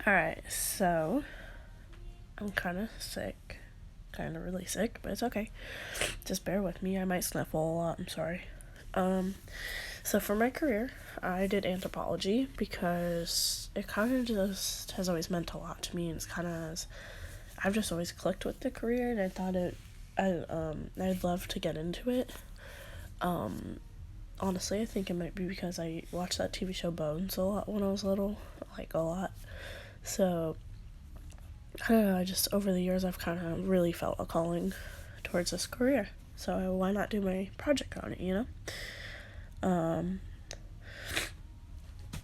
Alright, so I'm kind of sick. Kind of really sick, but it's okay. Just bear with me. I might sniffle a lot. I'm sorry. Um, so for my career, I did anthropology because it kind of just has always meant a lot to me, and it's kind of I've just always clicked with the career, and I thought I'd love to get into it. Um, Honestly, I think it might be because I watched that TV show Bones a lot when I was little, like a lot. So I don't know, I just, over the years, I've kind of really felt a calling towards this career. So why not do my project on it, you know?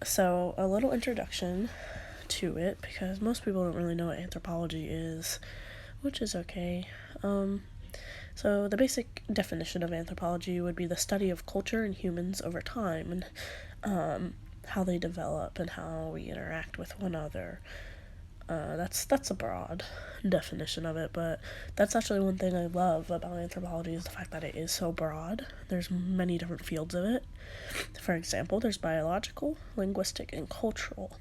So a little introduction to it, because most people don't really know what anthropology is, which is okay. So the basic definition of anthropology would be the study of culture and humans over time, and how they develop and how we interact with one another. That's a broad definition of it, but that's actually one thing I love about anthropology is the fact that it is so broad. There's many different fields of it. For example, there's biological, linguistic, and cultural.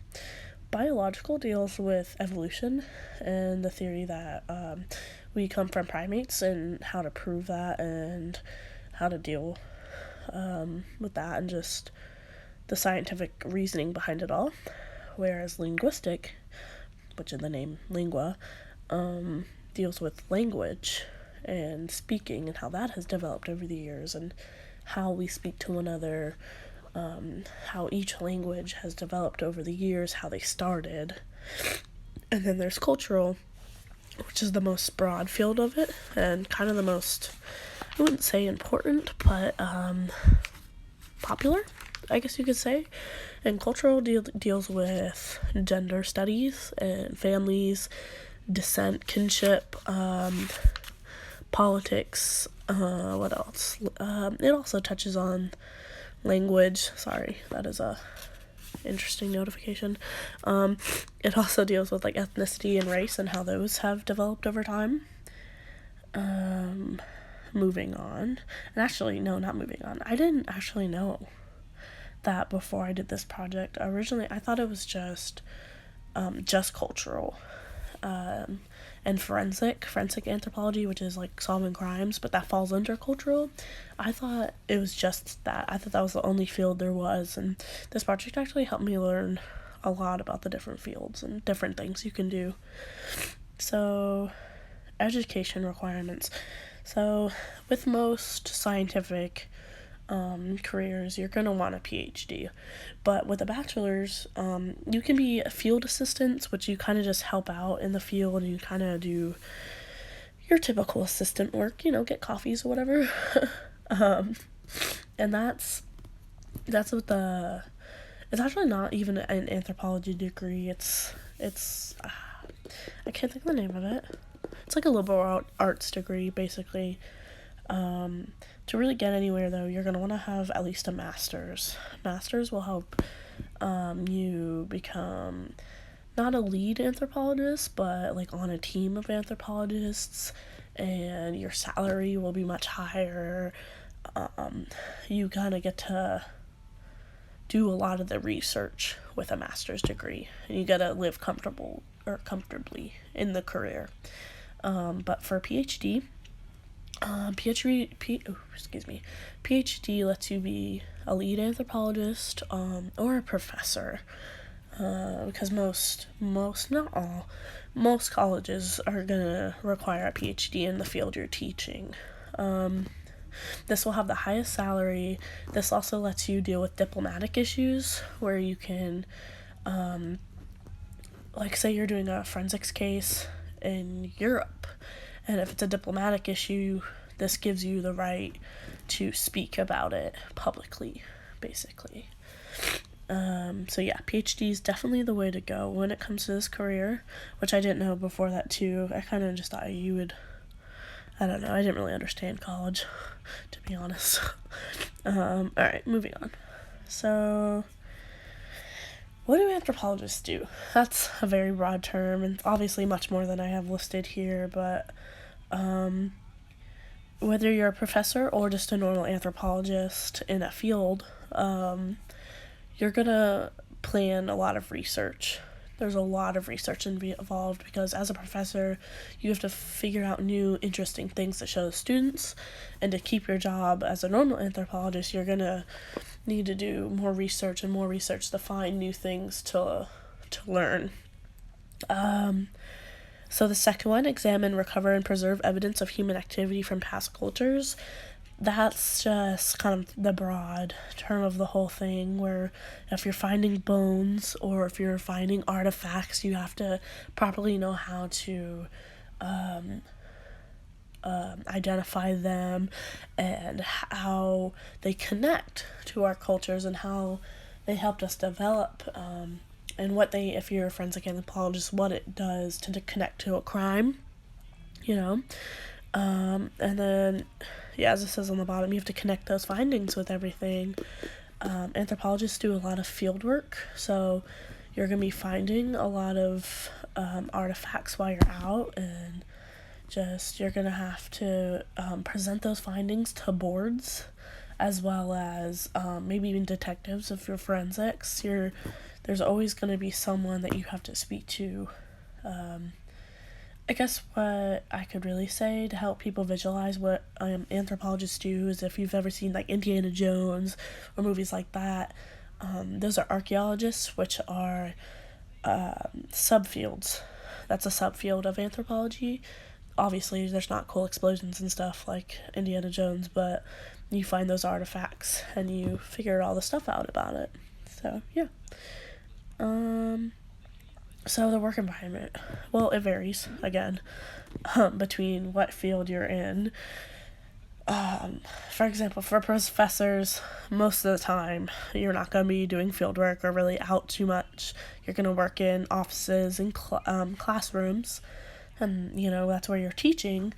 Biological deals with evolution and the theory that we come from primates and how to prove that and how to deal with that and just the scientific reasoning behind it all. Whereas linguistic, which in the name lingua, deals with language and speaking and how that has developed over the years and how we speak to one another, how each language has developed over the years, how they started. And then there's cultural, which is the most broad field of it and kind of the most, I wouldn't say important, but popular, I guess you could say. And cultural deals with gender studies and families, descent, kinship, politics, what else? It also touches on language. Sorry, that is a interesting notification. It also deals with like ethnicity and race and how those have developed over time. Moving on. And actually, no, not moving on. I didn't actually know that before I did this project. Originally, I thought it was just cultural. And forensic anthropology, which is like solving crimes, but that falls under cultural. I thought it was just that. I thought that was the only field there was, and this project actually helped me learn a lot about the different fields and different things you can do. So, education requirements. So, with most scientific careers, you're going to want a PhD. But with a bachelor's, you can be a field assistant, which you kind of just help out in the field and you kind of do your typical assistant work, get coffees or whatever. And that's what it's actually not even an anthropology degree. It's I can't think of the name of it. It's like a liberal arts degree, basically. To really get anywhere, though, you're going to want to have at least a master's. Master's will help you become not a lead anthropologist, but like on a team of anthropologists, and your salary will be much higher. You kind of get to do a lot of the research with a master's degree, and you got to live comfortably in the career. But for PhD, PhD lets you be a lead anthropologist, or a professor, because not all, most colleges are gonna require a PhD in the field you're teaching. This will have the highest salary. This also lets you deal with diplomatic issues, where you can, like say you're doing a forensics case in Europe, and if it's a diplomatic issue, this gives you the right to speak about it publicly, basically. So yeah, PhD is definitely the way to go when it comes to this career, which I didn't know before that too. I kind of just thought you would, I don't know, I didn't really understand college, to be honest. Alright, moving on. So, what do anthropologists do? That's a very broad term, and obviously much more than I have listed here, but whether you're a professor or just a normal anthropologist in a field, you're gonna plan a lot of research there's a lot of research involved, because as a professor, you have to figure out new, interesting things to show the students, and to keep your job as a normal anthropologist, you're gonna need to do more research and more research to find new things to learn. So the second one, examine, recover, and preserve evidence of human activity from past cultures. That's just kind of the broad term of the whole thing, where if you're finding bones or if you're finding artifacts, you have to properly know how to identify them and how they connect to our cultures and how they helped us develop, and what they, if you're a forensic anthropologist, what it does to connect to a crime, and then, as it says on the bottom, you have to connect those findings with everything. Anthropologists do a lot of field work, so you're going to be finding a lot of artifacts while you're out, and you're going to have to present those findings to boards, as well as maybe even detectives if you're forensics. There's always going to be someone that you have to speak to. I guess what I could really say to help people visualize what anthropologists do is, if you've ever seen like Indiana Jones or movies like that, those are archaeologists, which are subfields. That's a subfield of anthropology. Obviously, there's not cool explosions and stuff like Indiana Jones, but you find those artifacts and you figure all the stuff out about it. So, yeah. So the work environment, well, it varies, again, between what field you're in. For example, for professors, most of the time, you're not going to be doing field work or really out too much. You're going to work in offices and classrooms, and, that's where you're teaching.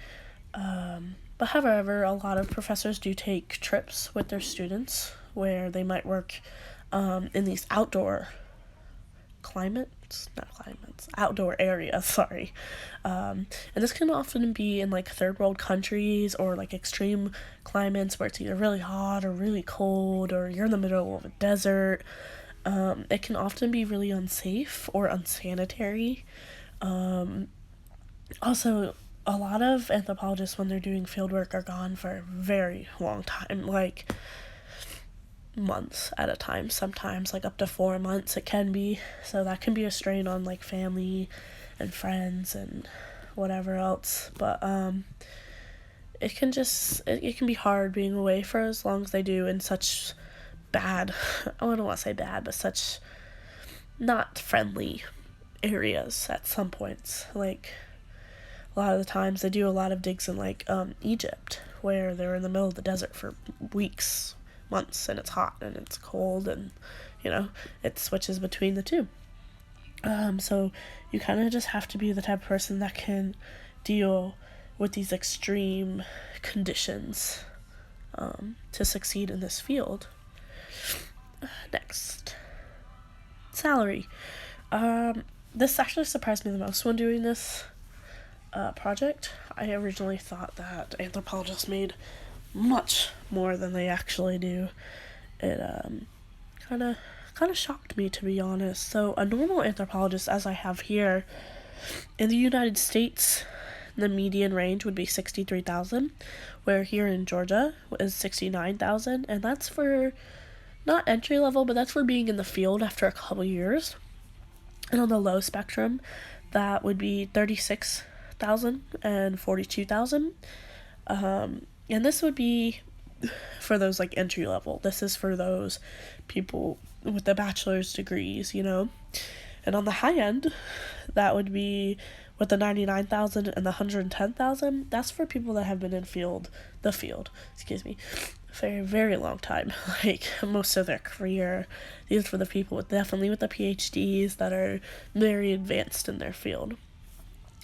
But however, a lot of professors do take trips with their students where they might work in these outdoor areas, sorry. And this can often be in like third world countries or like extreme climates where it's either really hot or really cold, or you're in the middle of a desert. It can often be really unsafe or unsanitary. Also, a lot of anthropologists, when they're doing field work, are gone for a very long time, like months at a time, sometimes like up to 4 months it can be. So that can be a strain on like family and friends and whatever else. But it can be hard being away for as long as they do in such bad, I don't want to say bad, but such not friendly areas at some points. Like, a lot of the times they do a lot of digs in like Egypt, where they're in the middle of the desert for weeks, months, and it's hot and it's cold, and it switches between the two. So you kind of just have to be the type of person that can deal with these extreme conditions to succeed in this field. Next, salary. This actually surprised me the most when doing this project. I originally thought that anthropologists made much more than they actually do. It kind of shocked me, to be honest. So a normal anthropologist, as I have here, in the United States, the median range would be $63,000, where here in Georgia is $69,000, and that's for not entry level, but that's for being in the field after a couple years. And on the low spectrum, that would be $36,000 and $42,000. And this would be for those like entry level. This is for those people with the bachelor's degrees, And on the high end, that would be with the $99,000 and the $110,000. That's for people that have been in the field, for a very long time, like most of their career. These are for the people definitely with the PhDs that are very advanced in their field.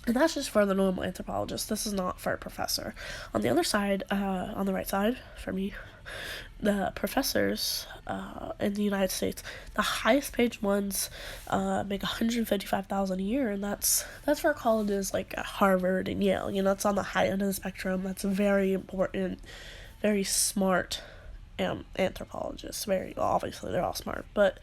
And that's just for the normal anthropologist. This is not for a professor. On the other side, on the right side, for me, the professors in the United States, the highest paid ones make $155,000 a year, and that's for colleges like Harvard and Yale. It's on the high end of the spectrum. That's very important, very smart anthropologists. Obviously they're all smart, but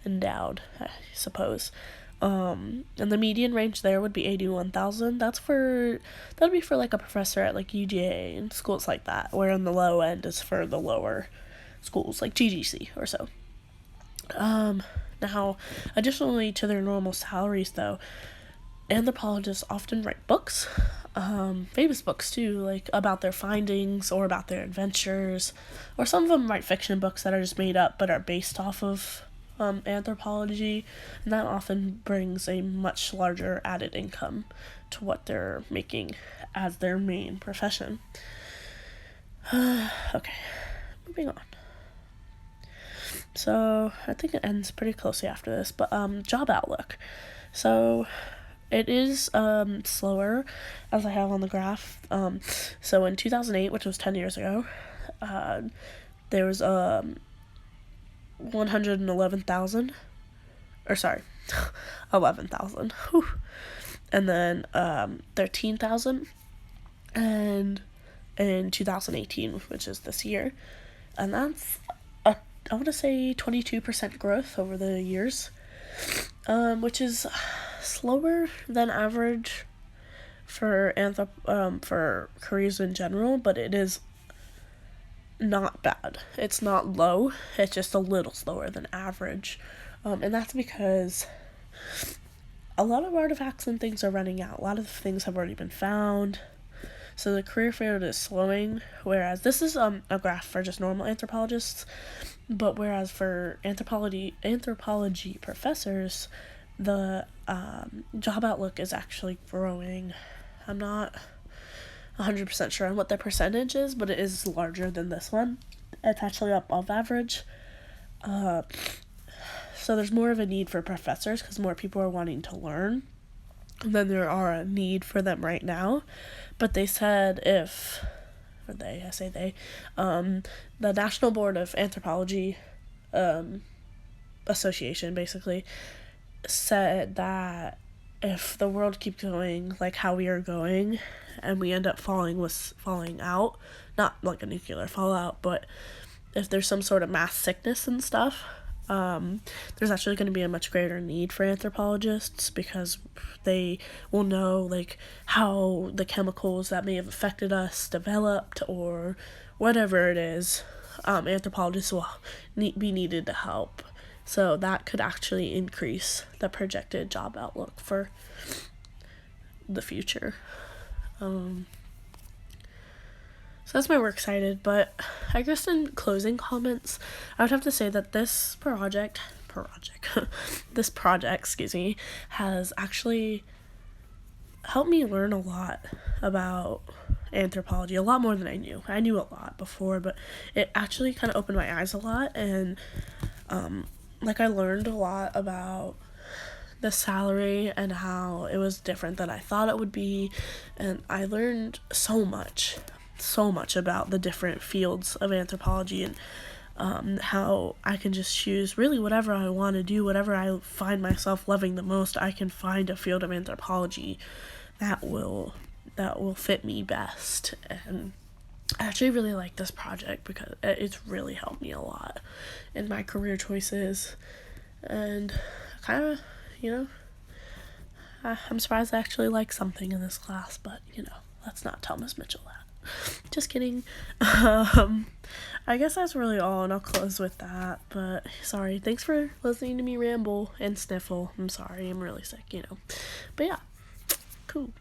endowed, I suppose. And the median range there would be 81,000. That'd be for like a professor at like UGA and schools like that, where on the low end is for the lower schools like GGC or so. Now, additionally to their normal salaries though, anthropologists often write books, famous books too, like about their findings or about their adventures, or some of them write fiction books that are just made up but are based off of anthropology, and that often brings a much larger added income to what they're making as their main profession. Okay, moving on. So I think it ends pretty closely after this, but job outlook. So it is slower, as I have on the graph. So in 2008, which was 10 years ago, there was 111,000, or sorry, 11,000, and then 13,000, and in 2018, which is this year, and that's I want to say 22% growth over the years, which is slower than average for for careers in general, but it is not bad. It's not low, it's just a little slower than average. And that's because a lot of artifacts and things are running out. A lot of things have already been found. So the career field is slowing, whereas this is a graph for just normal anthropologists, but whereas for anthropology professors, the job outlook is actually growing. I'm not 100% sure on what the percentage is, but it is larger than this one. It's actually above average. So there's more of a need for professors because more people are wanting to learn than there are a need for them right now. But they said the National Board of Anthropology Association basically said that if the world keeps going like how we are going and we end up falling out, not like a nuclear fallout, but if there's some sort of mass sickness and stuff, there's actually going to be a much greater need for anthropologists because they will know like how the chemicals that may have affected us developed or whatever it is. Anthropologists will be needed to help. So that could actually increase the projected job outlook for the future. So that's why we're excited, but I guess in closing comments, I would have to say that this project, has actually helped me learn a lot about anthropology, a lot more than I knew. I knew a lot before, but it actually kind of opened my eyes a lot, and I learned a lot about the salary and how it was different than I thought it would be, and I learned so much about the different fields of anthropology and how I can just choose really whatever I want to do, whatever I find myself loving the most. I can find a field of anthropology that will fit me best, and I actually really like this project because it's really helped me a lot in my career choices, and kind of, I'm surprised I actually like something in this class, but let's not tell Miss Mitchell that. Just kidding. I guess that's really all, and I'll close with that, but sorry, thanks for listening to me ramble and sniffle. I'm sorry, I'm really sick, but yeah, cool.